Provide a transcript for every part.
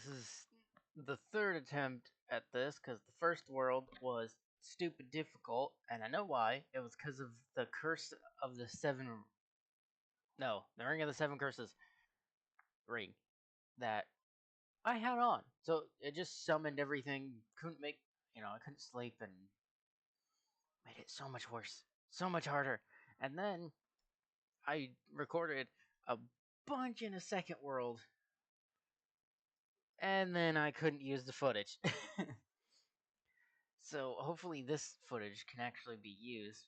This is the third attempt at this because the first world was stupid difficult, and I know why. It was because of the curse of the seven. No, the ring of the seven curses ring that I had on. So it just summoned everything. Couldn't make, I couldn't sleep and made it so much worse, so much harder. And then I recorded a bunch in a second world, and then I couldn't use the footage. So hopefully this footage can actually be used.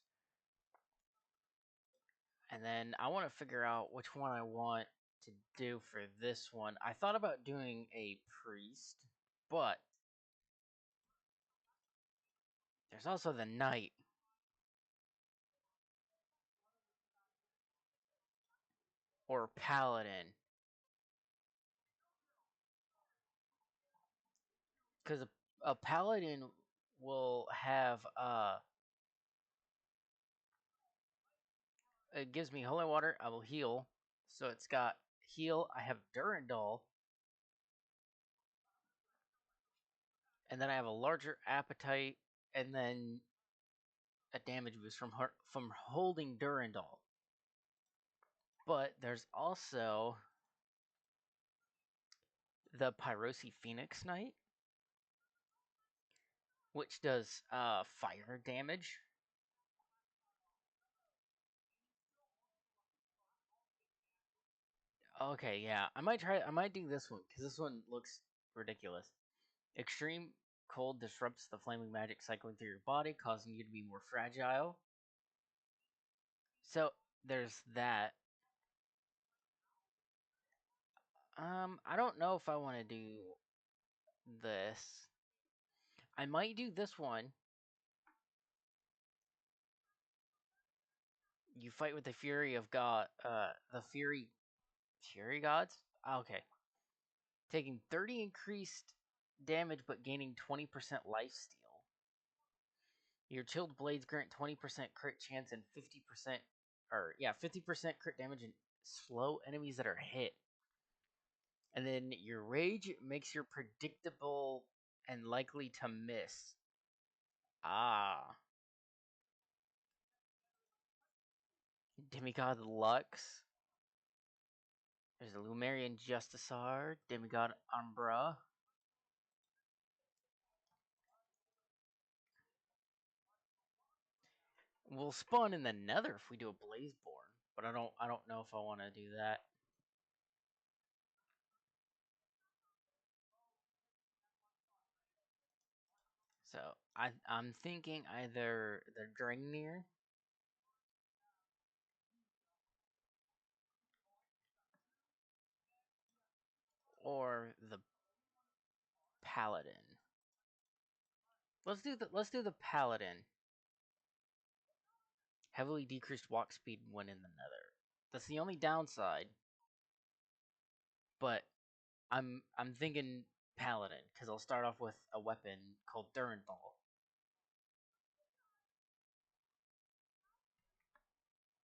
And then I want to figure out which one I want to do for this one. I thought about doing a priest, but there's also the knight. Or paladin. Because a paladin will have, it gives me holy water, I will heal. So it's got heal, I have Durandal, and then I have a larger appetite, and then a damage boost from holding Durandal. But there's also the Pyrosi Phoenix Knight, which does fire damage. Okay, yeah, I might do this one because this one looks ridiculous. Extreme cold disrupts the flaming magic cycling through your body, causing you to be more fragile. So there's that. I don't know if I want to do this. I might do this one. You fight with the fury of God. The fury gods. Okay, taking 30 increased damage but gaining 20% lifesteal. Your chilled blades grant 20% crit chance and 50% 50% crit damage and slow enemies that are hit. And then your rage makes you predictable and likely to miss. Ah. Demigod Lux. There's a Lumerian Justicar, Demigod Umbra. We'll spawn in the Nether if we do a Blazeborn, but I don't know if I want to do that. So I'm thinking either the Draenir or the Paladin. Let's do the Paladin. Heavily decreased walk speed when in the Nether. That's the only downside. But I'm thinking Paladin because I'll start off with a weapon called Duranthal.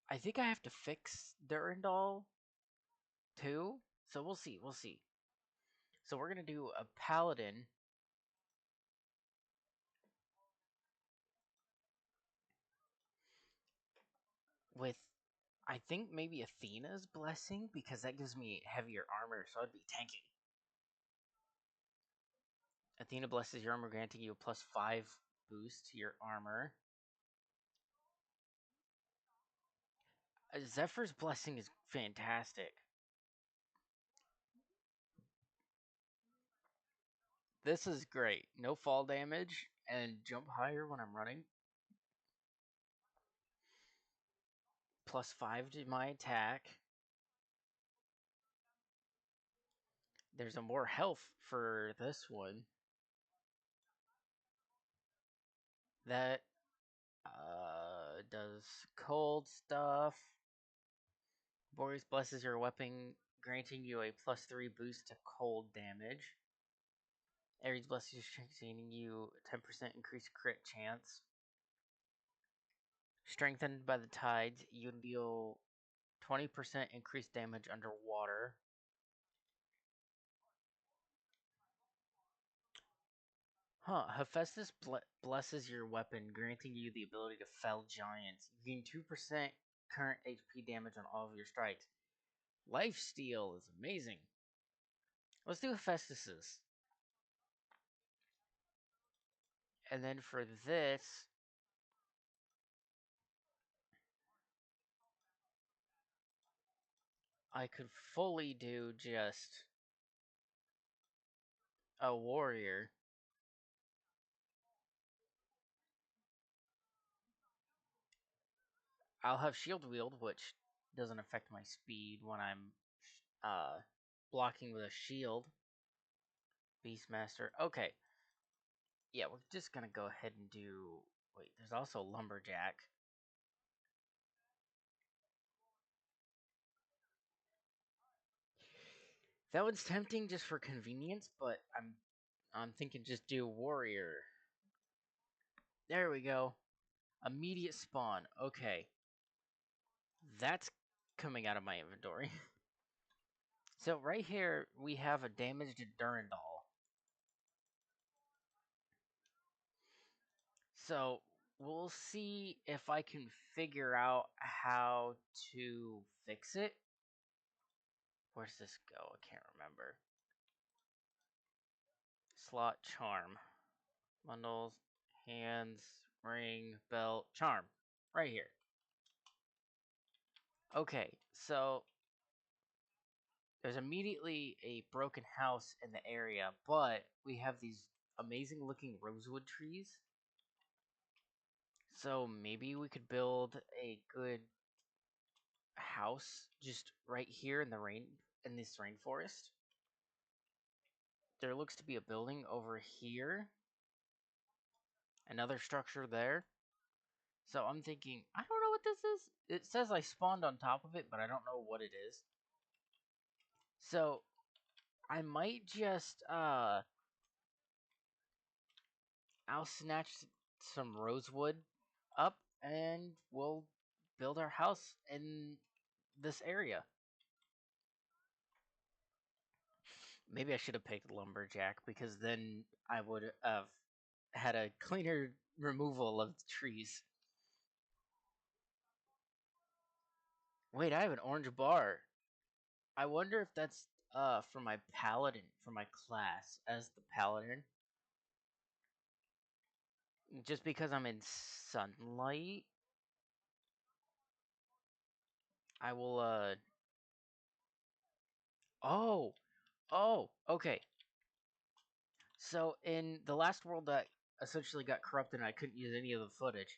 I think I have to fix Durandal too, so we'll see. We'll see. So we're gonna do a Paladin with, I think maybe Athena's blessing because that gives me heavier armor, so I'd be tanky. Athena blesses your armor, granting you a +5 boost to your armor. Zephyr's blessing is fantastic. This is great. No fall damage and jump higher when I'm running. +5 to my attack. There's a more health for this one. That does cold stuff. Boreas blesses your weapon, granting you a +3 boost to cold damage. Ares blesses your strength, gaining you 10% increased crit chance. Strengthened by the tides, you deal 20% increased damage underwater. Huh, Hephaestus blesses your weapon, granting you the ability to fell giants. You gain 2% current HP damage on all of your strikes. Lifesteal is amazing. Let's do Hephaestus's. And then for this, I could fully do just a warrior. I'll have shield wield, which doesn't affect my speed when I'm uh, blocking with a shield. Beastmaster. Okay. Yeah, we're just gonna go ahead and do. Wait, there's also lumberjack. That one's tempting just for convenience, but I'm thinking just do warrior. There we go. Immediate spawn. Okay. That's coming out of my inventory. So right here we have a damaged Durandal. So we'll see if I can figure out how to fix it. Where's this go? I can't remember. Slot charm. Bundles, hands, ring, belt, charm. Right here. Okay, so there's immediately a broken house in the area, but we have these amazing looking rosewood trees. So maybe we could build a good house just right here in this rainforest. There looks to be a building over here, another structure there. So I'm thinking, I don't know what this is. It says I spawned on top of it, but I don't know what it is. So I might just I'll snatch some rosewood up and we'll build our house in this area. Maybe I should have picked lumberjack because then I would have had a cleaner removal of trees. Wait, I have an orange bar. I wonder if that's for my paladin, for my class as the paladin. Just because I'm in sunlight, I will oh, okay. So in the last world that essentially got corrupted and I couldn't use any of the footage,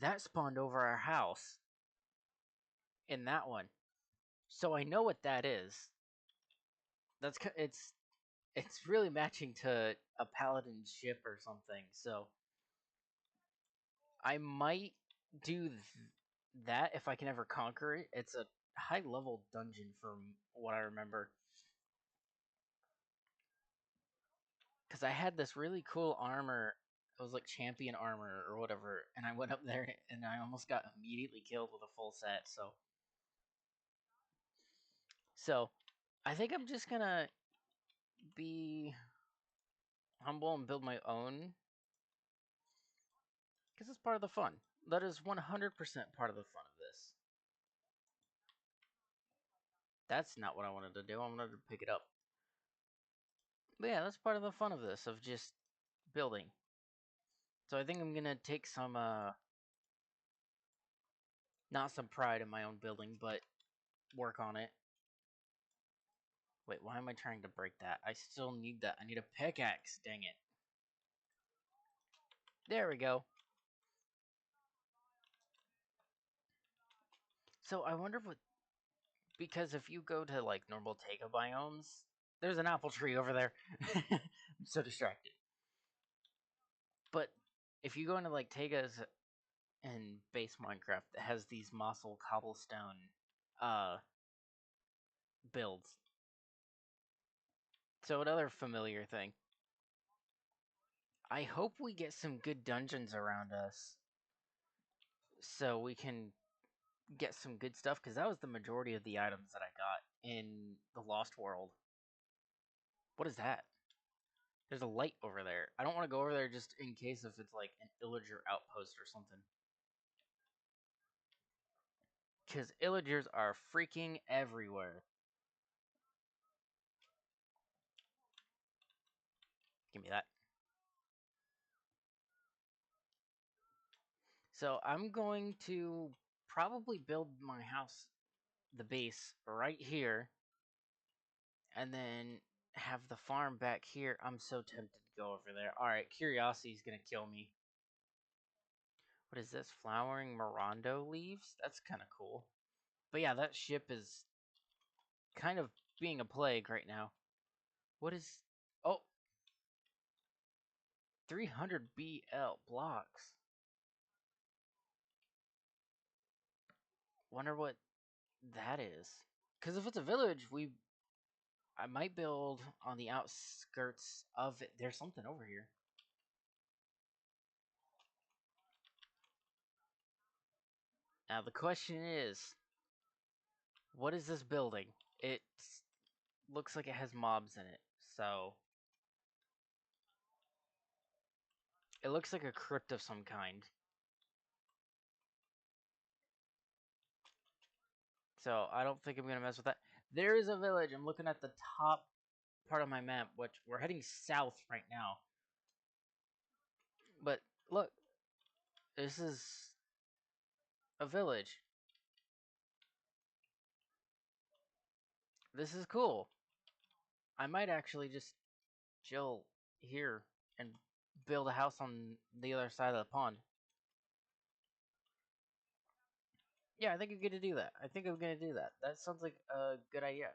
that spawned over our house in that one. So I know what that is. It's really matching to a paladin ship or something. So I might do that if I can ever conquer it. It's a high level dungeon from what I remember. Because I had this really cool armor. It was like champion armor or whatever, and I went up there and I almost got immediately killed with a full set. So I think I'm just gonna be humble and build my own because it's part of the fun. That is 100% part of the fun of this. That's not what I wanted to do. I wanted to pick it up. But yeah, that's part of the fun of this, of just building. So I think I'm gonna take some, not some pride in my own building, but work on it. Wait, why am I trying to break that? I still need that. I need a pickaxe. Dang it. There we go. So I wonder what, because if you go to like normal taiga biomes, there's an apple tree over there. I'm so distracted. But if you go into like taigas and base Minecraft, it has these mossel cobblestone uh builds. So another familiar thing. I hope we get some good dungeons around us so we can get some good stuff because that was the majority of the items that I got in the Lost World. What is that? There's a light over there. I don't want to go over there just in case if it's like an illager outpost or something. Because illagers are freaking everywhere. Give me that. So I'm going to probably build my house, the base, right here. And then have the farm back here. I'm so tempted to go over there. Alright, curiosity's gonna kill me. What is this? Flowering Mirondo leaves? That's kind of cool. But yeah, that ship is kind of being a plague right now. What is... Oh! 300 BL blocks. Wonder what that is. Because if it's a village, I might build on the outskirts of it. There's something over here. Now the question is, what is this building? It looks like it has mobs in it. So it looks like a crypt of some kind. So I don't think I'm gonna mess with that. There is a village. I'm looking at the top part of my map, which we're heading south right now. But look, this is a village. This is cool. I might actually just chill here and build a house on the other side of the pond. Yeah, I think I'm gonna do that. I think I'm gonna do that. That sounds like a good idea.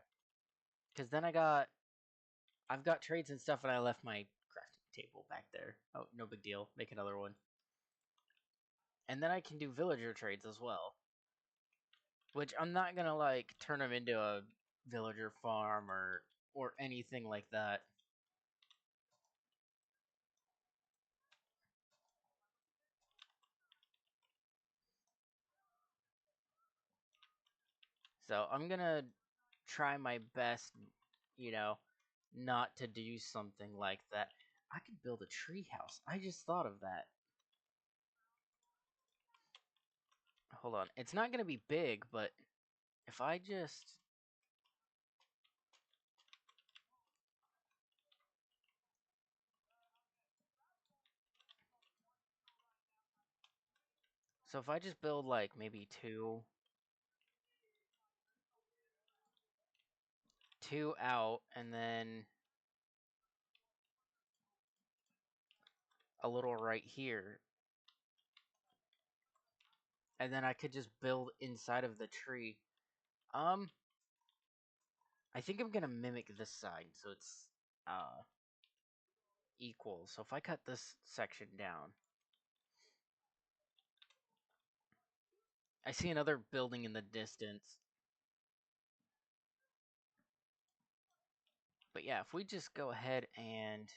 Cause then I've got trades and stuff, and I left my crafting table back there. Oh, no big deal. Make another one. And then I can do villager trades as well. Which I'm not gonna like turn them into a villager farm or anything like that. So I'm gonna try my best, you know, not to do something like that. I could build a tree house. I just thought of that. Hold on. It's not gonna be big, but if I just... So if I just build like maybe two out and then a little right here, and then I could just build inside of the tree. Um, I think I'm gonna mimic this side so it's equal. So if I cut this section down, I see another building in the distance. But yeah, if we just go ahead and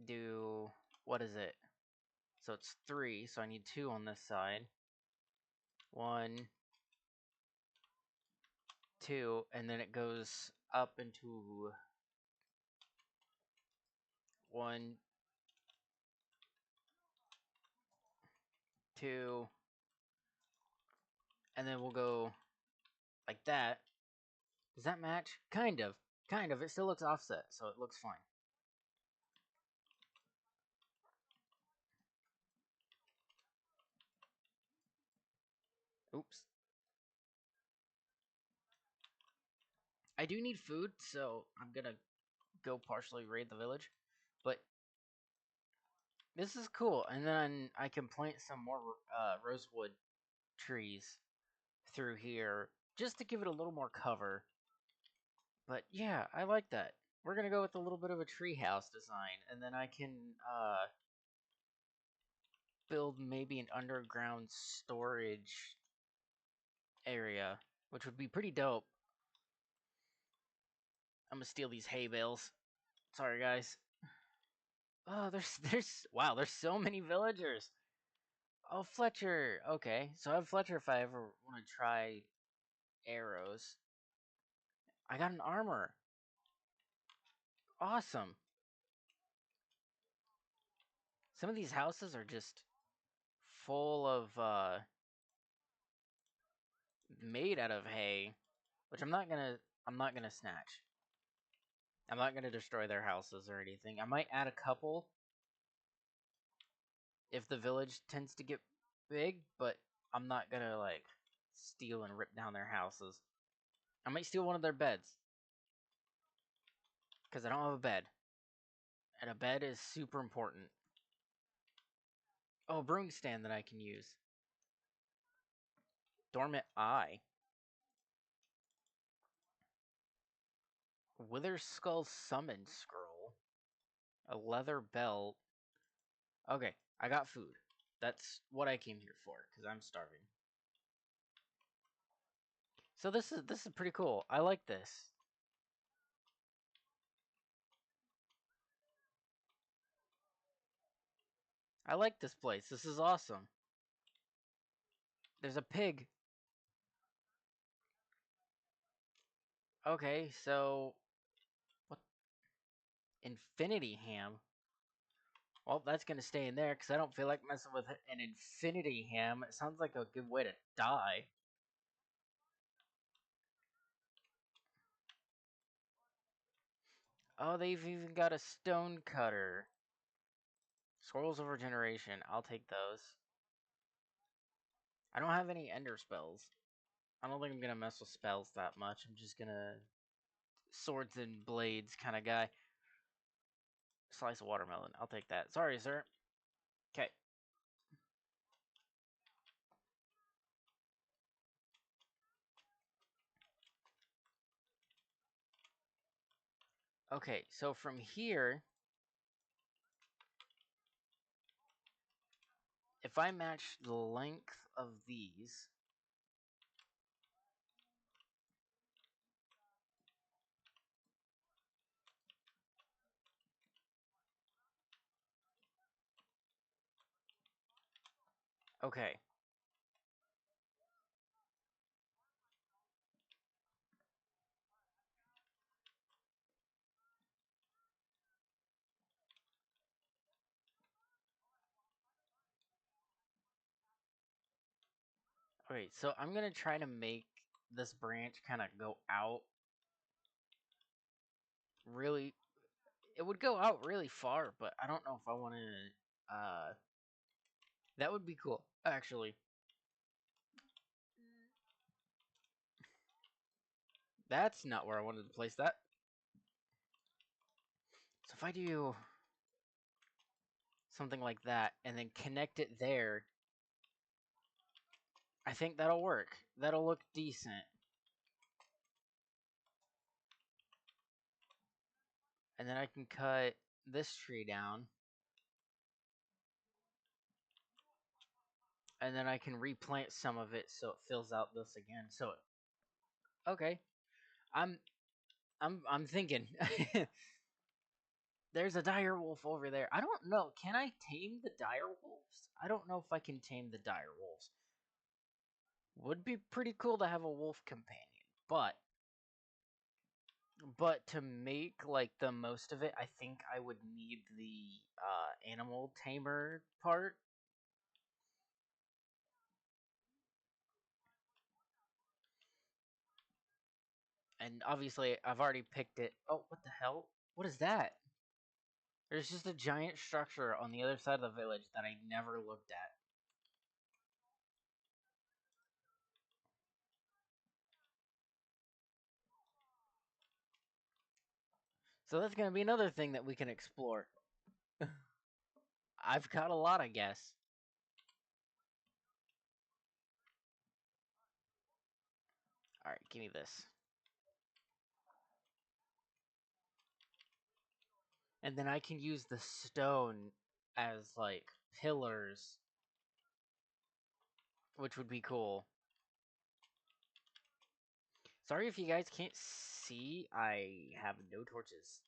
do, what is it? So it's 3, so I need 2 on this side. 1, 2, and then it goes up into 1, 2, and then we'll go like that. Does that match? Kind of. Kind of. It still looks offset, so it looks fine. Oops. I do need food, so I'm gonna go partially raid the village. But this is cool, and then I can plant some more rosewood trees through here just to give it a little more cover. But yeah, I like that. We're gonna go with a little bit of a treehouse design, and then I can build maybe an underground storage area, which would be pretty dope. I'm gonna steal these hay bales. Sorry, guys. Oh, there's wow, there's so many villagers. Oh, Fletcher. Okay, so I have Fletcher if I ever want to try arrows. I got an armor. Awesome. Some of these houses are just full of made out of hay, which I'm not gonna snatch. I'm not gonna destroy their houses or anything. I might add a couple if the village tends to get big, but I'm not gonna like steal and rip down their houses. I might steal one of their beds because I don't have a bed, and a bed is super important. Oh, a brewing stand that I can use. Dormant eye. Wither skull summon scroll. A leather belt. Okay, I got food. That's what I came here for because I'm starving. So this is pretty cool. I like this. I like this place. This is awesome. There's a pig. Okay, so what? Infinity ham. Well, that's gonna stay in there because I don't feel like messing with an infinity ham. It sounds like a good way to die. Oh, they've even got a stone cutter. Scrolls of Regeneration. I'll take those. I don't have any ender spells. I don't think I'm gonna mess with spells that much. I'm just gonna swords and blades kind of guy. Slice of watermelon. I'll take that. Sorry, sir. Okay. Okay, so from here, if I match the length of these, okay. Okay, so I'm gonna try to make this branch kind of go out really. It would go out really far, but I don't know if I want to. That would be cool, actually. That's not where I wanted to place that. So if I do something like that and then connect it there, I think that'll work. That'll look decent. And then I can cut this tree down. And then I can replant some of it so it fills out this again. So okay. I'm I'm thinking. There's a dire wolf over there. I don't know. Can I tame the dire wolves? I don't know if I can tame the dire wolves. Would be pretty cool to have a wolf companion, but to make like the most of it, I think I would need the animal tamer part. And obviously, I've already picked it. Oh, what the hell? What is that? There's just a giant structure on the other side of the village that I never looked at. So that's gonna be another thing that we can explore. I've got a lot, I guess. Alright, give me this. And then I can use the stone as, like, pillars, which would be cool. Sorry if you guys can't see, I have no torches.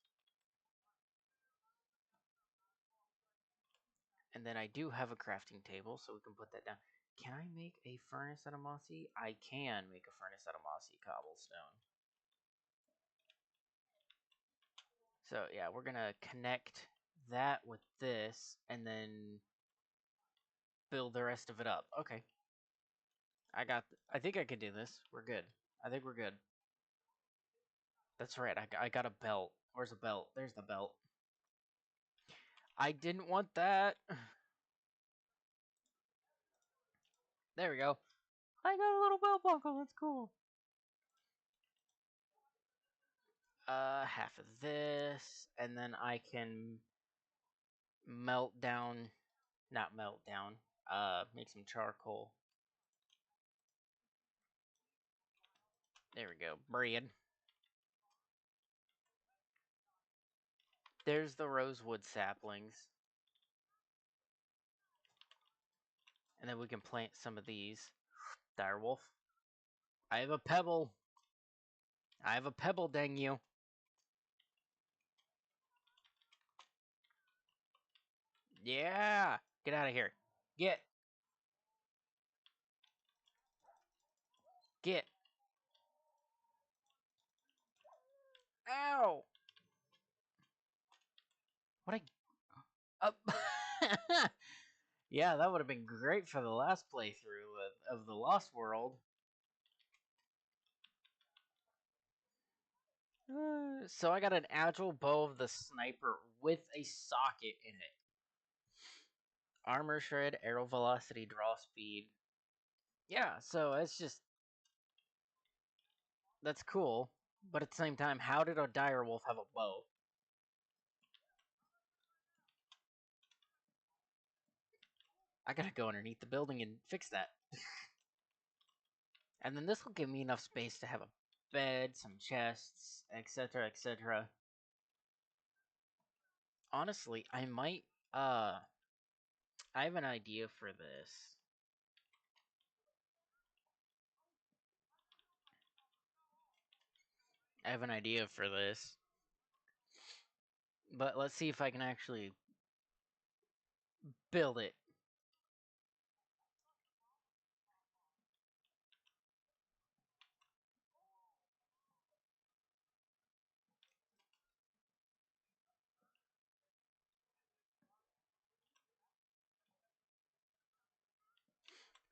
And then I do have a crafting table, so we can put that down. Can I make a furnace out of mossy? I can make a furnace out of mossy cobblestone. So yeah, we're gonna connect that with this, and then build the rest of it up. Okay, I think I can do this. We're good. I think we're good. That's right. I got a belt. Where's the belt? There's the belt. I didn't want that. There we go. I got a little belt buckle. That's cool. Half of this, and then I can melt down. Not melt down. Make some charcoal. There we go. Bread. There's the rosewood saplings. And then we can plant some of these. Direwolf. I have a pebble. I have a pebble, dang you. Yeah. Get out of here. Get. Get. Ow. What I. Yeah, that would have been great for the last playthrough of the Lost World. So I got an agile bow of the sniper with a socket in it. Armor shred, arrow velocity, draw speed. Yeah, so it's just that's cool. But at the same time, how did a dire wolf have a bow? I gotta go underneath the building and fix that. And then this will give me enough space to have a bed, some chests, etc., etc. Honestly, I might I have an idea for this. I have an idea for this. But let's see if I can actually build it.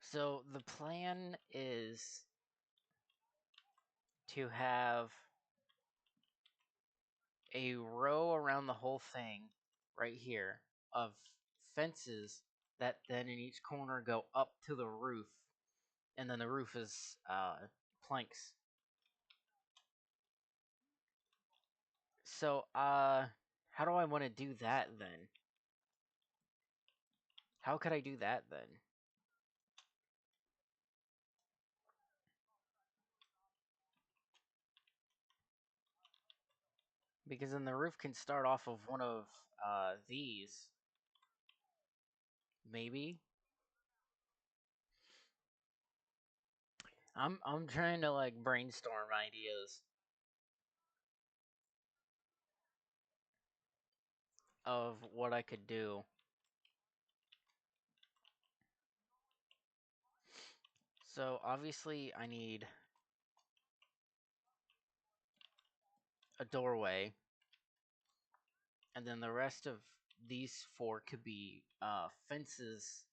So the plan is to have a row around the whole thing right here of fences that then in each corner go up to the roof, and then the roof is planks. So how do I want to do that then? How could I do that then? Because then the roof can start off of one of these, maybe. I'm trying to like brainstorm ideas of what I could do. So obviously I need a doorway, and then the rest of these four could be fences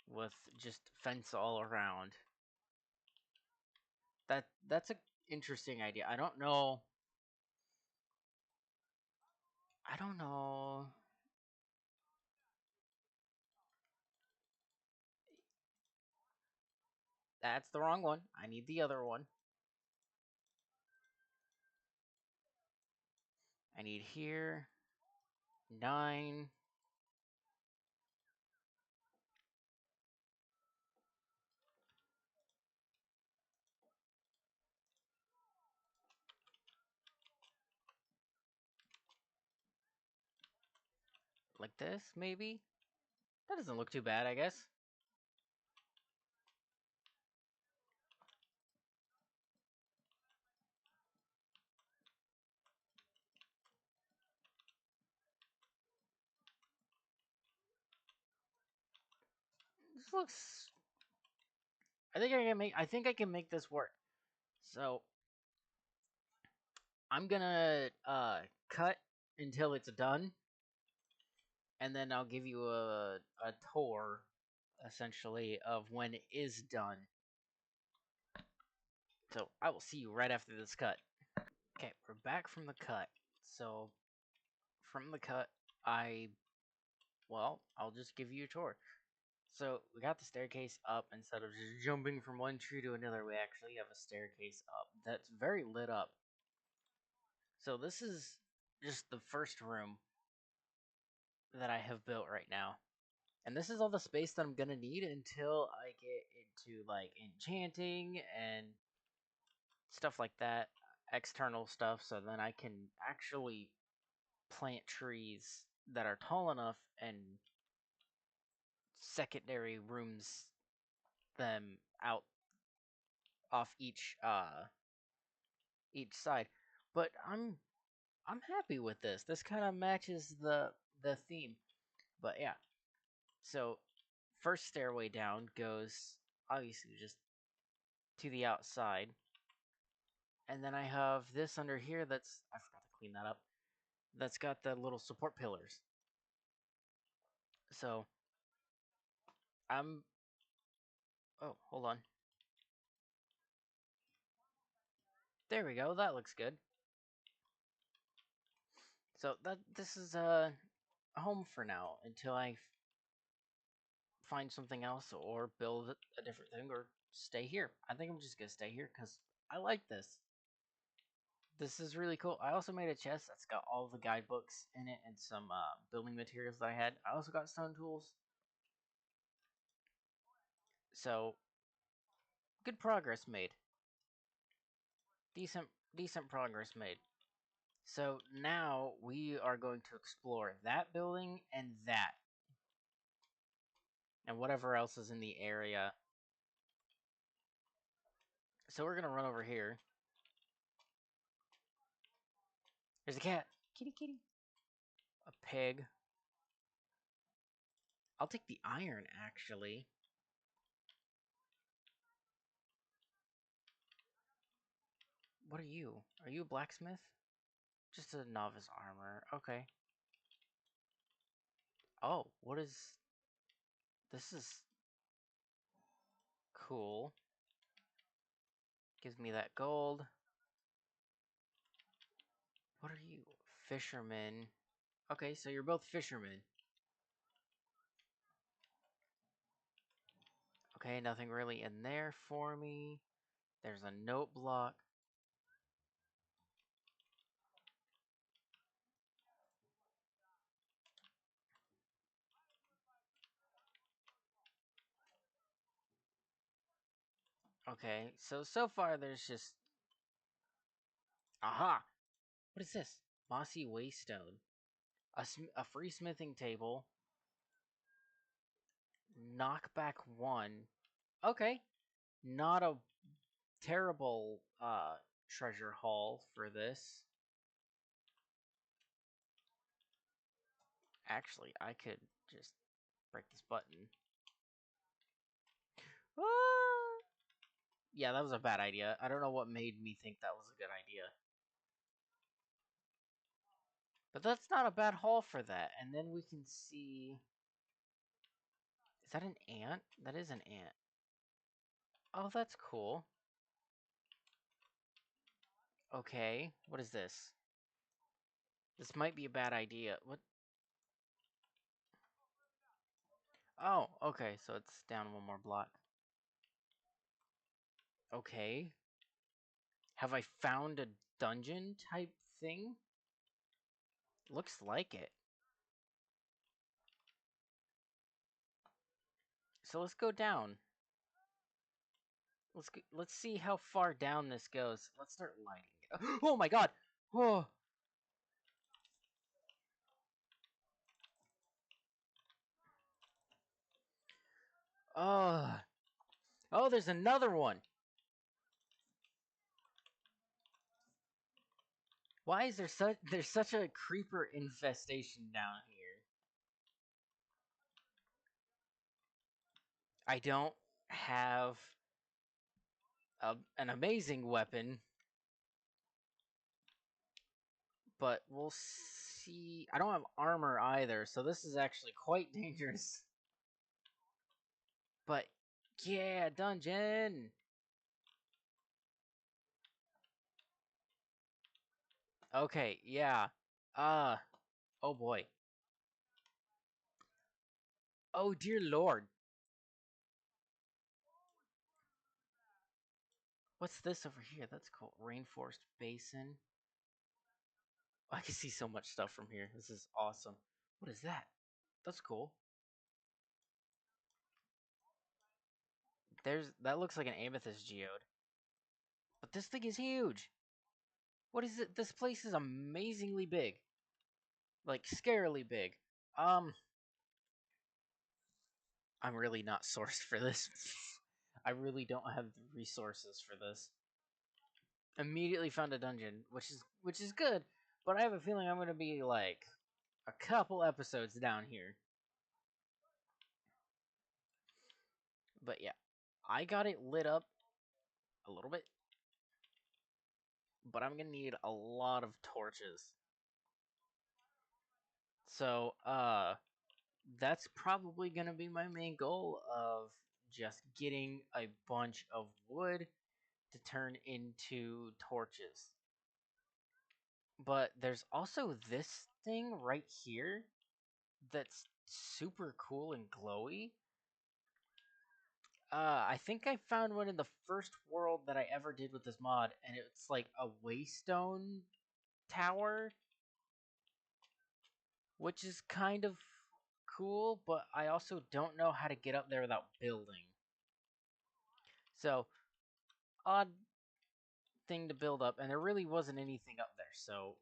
with just fence all around. That's a interesting idea. I don't know. I don't know. That's the wrong one. I need the other one. I need here 9. Like this, maybe? That doesn't look too bad, I guess. This looks. I think I can make this work. So I'm gonna cut until it's done, and then I'll give you a tour, essentially, of when it is done. So I will see you right after this cut. Okay, we're back from the cut. So from the cut, I'll just give you a tour. So we got the staircase up. Instead of just jumping from one tree to another, we actually have a staircase up that's very lit up. So this is just the first room that I have built right now. And this is all the space that I'm gonna need until I get into like enchanting and stuff like that, external stuff, so then I can actually plant trees that are tall enough and secondary rooms them out off each side. But I'm happy with this. This kind of matches the theme. But yeah. So first stairway down goes obviously just to the outside. And then I have this under here that's I forgot to clean that up. That's got the little support pillars. So I'm oh, hold on. There we go. That looks good. So that this is a home for now until I find something else or build a different thing or stay here. I think I'm just gonna stay here because I like this. This is really cool. I also made a chest that's got all the guidebooks in it and some building materials that I had. I also got stone tools. So good progress made. Decent decent progress made. So now we are going to explore that building and whatever else is in the area. So we're gonna run over here. There's a cat. Kitty kitty. A pig. I'll take the iron actually. What are you? Are you a blacksmith? Just a novice armor. Okay. Oh, what is this is cool. Gives me that gold. What are you? Fisherman. Okay, so you're both fishermen. Okay, nothing really in there for me. There's a note block. Okay, so far there's just aha. What is this? Mossy waystone. A free smithing table. Knockback 1. Okay. Not a terrible treasure haul for this. Actually, I could just break this button. Ah! Yeah, that was a bad idea. I don't know what made me think that was a good idea. But that's not a bad haul for that. And then we can see... Is that an ant? That is an ant. Oh, that's cool. Okay, what is this? This might be a bad idea. What? Oh, okay, so it's down one more block. Okay. Have I found a dungeon type thing? Looks like it. So let's go down. Let's see how far down this goes. Let's start lighting it. Oh my god! Oh! Oh! Oh, there's another one! Why is there's such a creeper infestation down here? I don't have an amazing weapon, but we'll see. I don't have armor either, so this is actually quite dangerous. But yeah, dungeon. Okay, yeah. Uh, oh boy. Oh dear lord. What's this over here? That's cool. Rainforest Basin. I can see so much stuff from here. This is awesome. What is that? That's cool. That looks like an amethyst geode. But this thing is huge. What is it? This place is amazingly big. Like scarily big. Um I'm really not sourced for this. I really don't have the resources for this. Immediately found a dungeon, which is good, but I have a feeling I'm gonna be like a couple episodes down here. But yeah, I got it lit up a little bit, but I'm gonna need a lot of torches. So that's probably gonna be my main goal of just getting a bunch of wood to turn into torches. But there's also this thing right here that's super cool and glowy. I think I found one in the first world that I ever did with this mod, and it's like a waystone tower, which is kind of cool, but I also don't know how to get up there without building. So, odd thing to build up, and there really wasn't anything up there, so,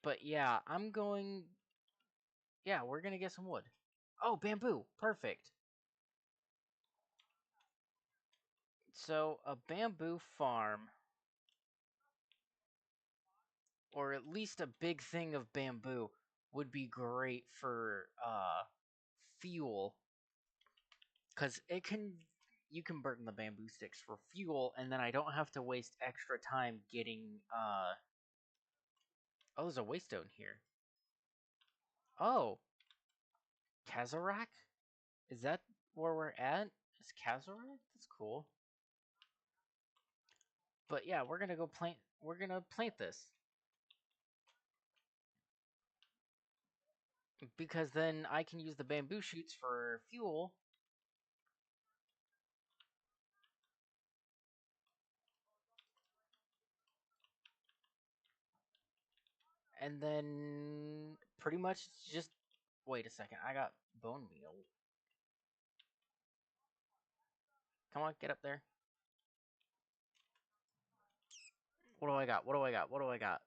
but yeah, yeah, we're gonna get some wood. Oh, bamboo, perfect. So, a bamboo farm, or at least a big thing of bamboo, would be great for, fuel. Because you can burn the bamboo sticks for fuel, and then I don't have to waste extra time getting, oh, there's a waystone here. Oh, Kazarak? Is that where we're at? Is Kazarak? That's cool. But yeah, we're gonna plant this. Because then I can use the bamboo shoots for fuel. And then pretty much just wait a second. I got bone meal. Come on, get up there. What do I got? What do I got? What do I got?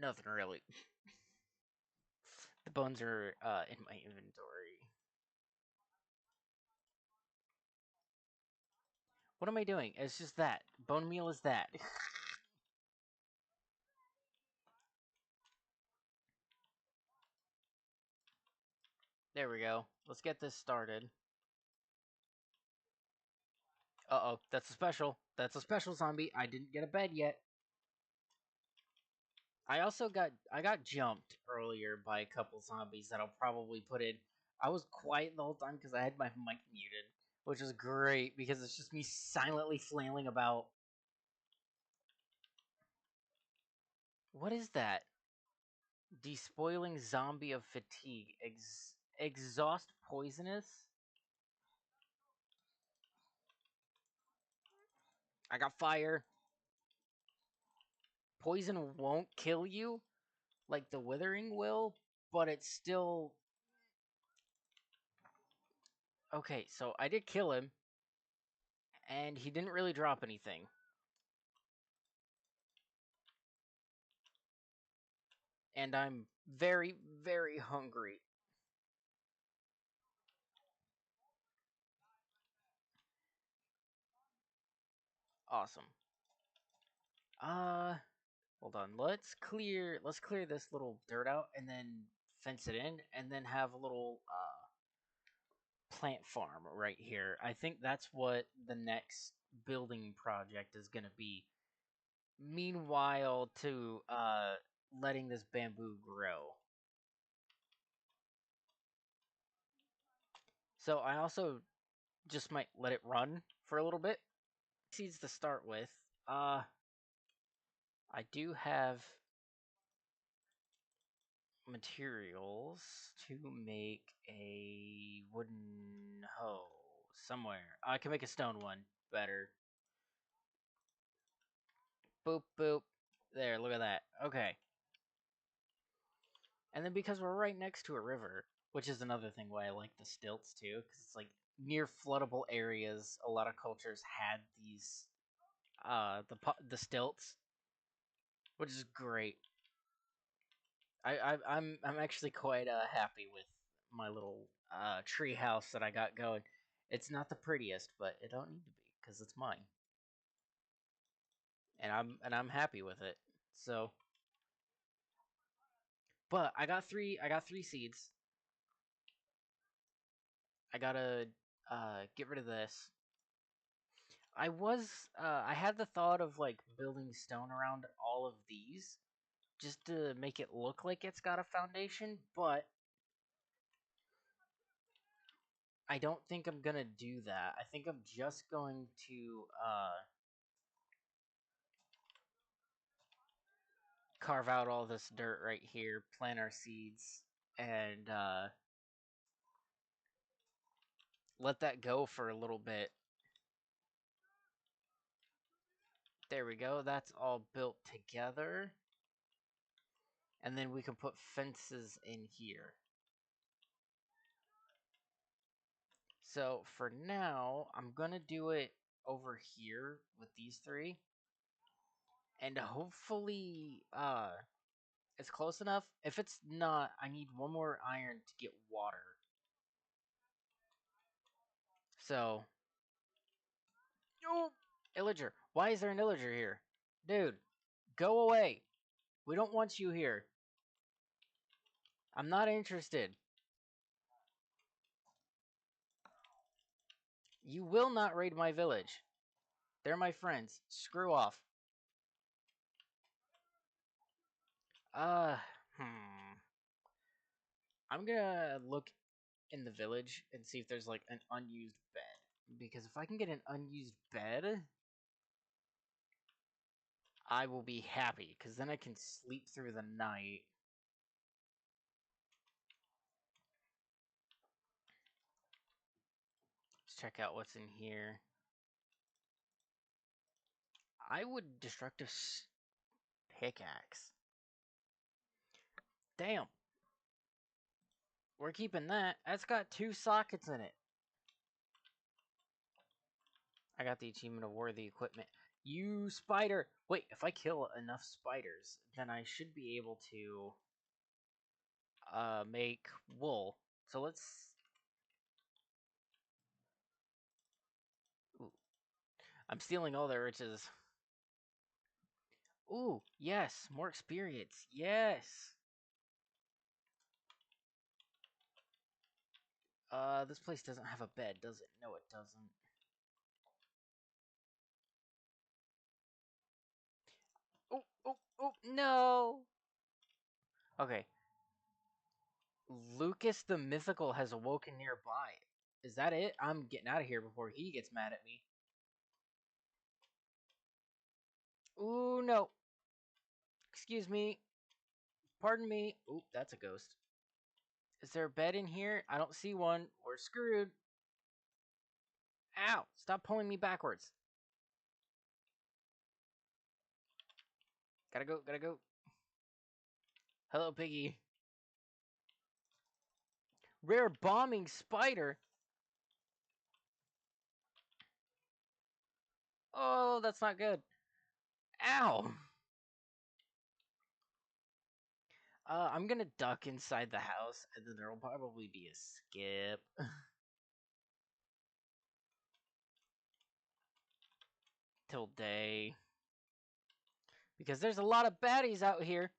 Nothing really. The bones are in my inventory. What am I doing? It's just that. Bone meal is that. There we go. Let's get this started. Uh-oh, that's a special. That's a special zombie. I didn't get a bed yet. I got jumped earlier by a couple zombies that I'll probably put in. I was quiet the whole time because I had my mic muted, which is great because it's just me silently flailing about. What is that? Despoiling zombie of fatigue. Exhaust poisonous? I got fire. Poison won't kill you like the withering will, but it's still okay. So I did kill him, and he didn't really drop anything. And I'm very, very hungry. Awesome. Uh, hold on. Let's clear this little dirt out and then fence it in and then have a little plant farm right here. I think that's what the next building project is gonna be. Meanwhile, to letting this bamboo grow. So I also just might let it run for a little bit. Seeds to start with. I do have materials to make a wooden hoe somewhere. I can make a stone one better. Boop, boop. There, look at that. Okay. And then because we're right next to a river, which is another thing why I like the stilts too, because it's like near floodable areas. A lot of cultures had these, the stilts, which is great. I'm actually quite happy with my little tree house that I got going. It's not the prettiest, but it don't need to be because it's mine, and I'm happy with it. So, but I got three seeds. I gotta get rid of this. I had the thought of like building stone around all of these just to make it look like it's got a foundation, but I don't think I'm gonna do that. I think I'm just going to carve out all this dirt right here, plant our seeds, and let that go for a little bit. There we go. That's all built together. And then we can put fences in here. So for now, I'm going to do it over here with these three. And hopefully it's close enough. If it's not, I need one more iron to get water. So, oh, illager. Why is there an illager here? Dude, go away. We don't want you here. I'm not interested. You will not raid my village. They're my friends. Screw off. Uh, hmm. I'm gonna look in the village and see if there's like an unused bed. Because if I can get an unused bed, I will be happy. Because then I can sleep through the night. Let's check out what's in here. I would destructive pickaxe. Damn. We're keeping that. That's got 2 sockets in it. I got the achievement of worthy equipment. You spider! Wait, if I kill enough spiders, then I should be able to make wool. So let's... Ooh. I'm stealing all their riches. Ooh, yes, more experience. Yes. This place doesn't have a bed, does it? No, it doesn't. Oh, oh, oh, no! Okay. Lucas the Mythical has awoken nearby. Is that it? I'm getting out of here before he gets mad at me. Ooh, no. Excuse me. Pardon me. Ooh, that's a ghost. Is there a bed in here? I don't see one. We're screwed. Ow! Stop pulling me backwards. Gotta go, gotta go. Hello, piggy. Rare bombing spider? Oh, that's not good. Ow! I'm gonna duck inside the house, and then there'll probably be a skip. Till day. Because there's a lot of baddies out here.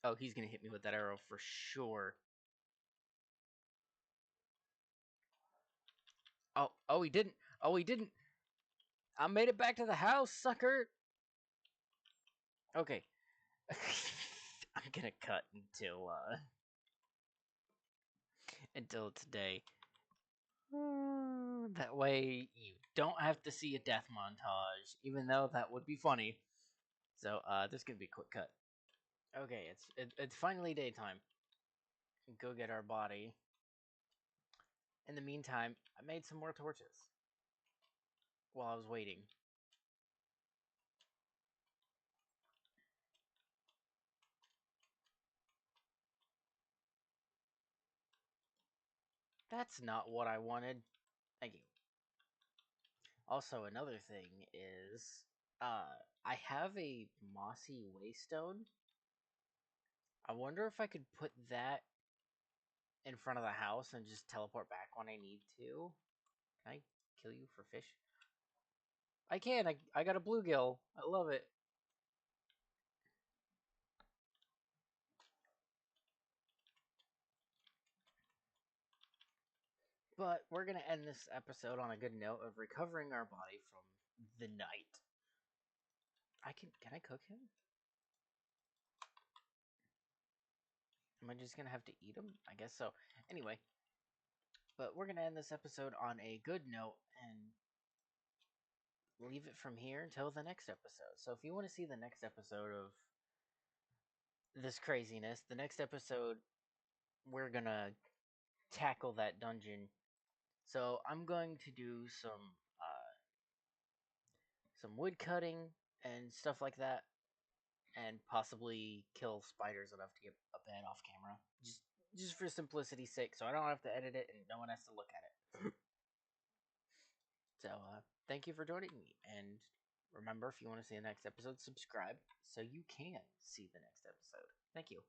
Oh, he's gonna hit me with that arrow for sure. Oh, he didn't. Oh, he didn't. I made it back to the house, sucker. Okay. I'm gonna cut until today. That way you don't have to see a death montage, even though that would be funny. So this could be a quick cut. Okay, it's finally daytime. Go get our body. In the meantime, I made some more torches while I was waiting. That's not what I wanted. Thank you. Also, another thing is, I have a mossy waystone. I wonder if I could put that in front of the house and just teleport back when I need to. Can I kill you for fish? I can. I got a bluegill. I love it. But we're gonna end this episode on a good note of recovering our body from the night. Can I cook him? Am I just gonna have to eat him? I guess so. Anyway, but we're gonna end this episode on a good note and leave it from here until the next episode. So if you want to see the next episode of this craziness, the next episode we're gonna tackle that dungeon. So I'm going to do some wood cutting and stuff like that, and possibly kill spiders enough to get a bed off camera, just for simplicity's sake, so I don't have to edit it and no one has to look at it. So thank you for joining me, and remember, if you want to see the next episode, subscribe so you can see the next episode. Thank you.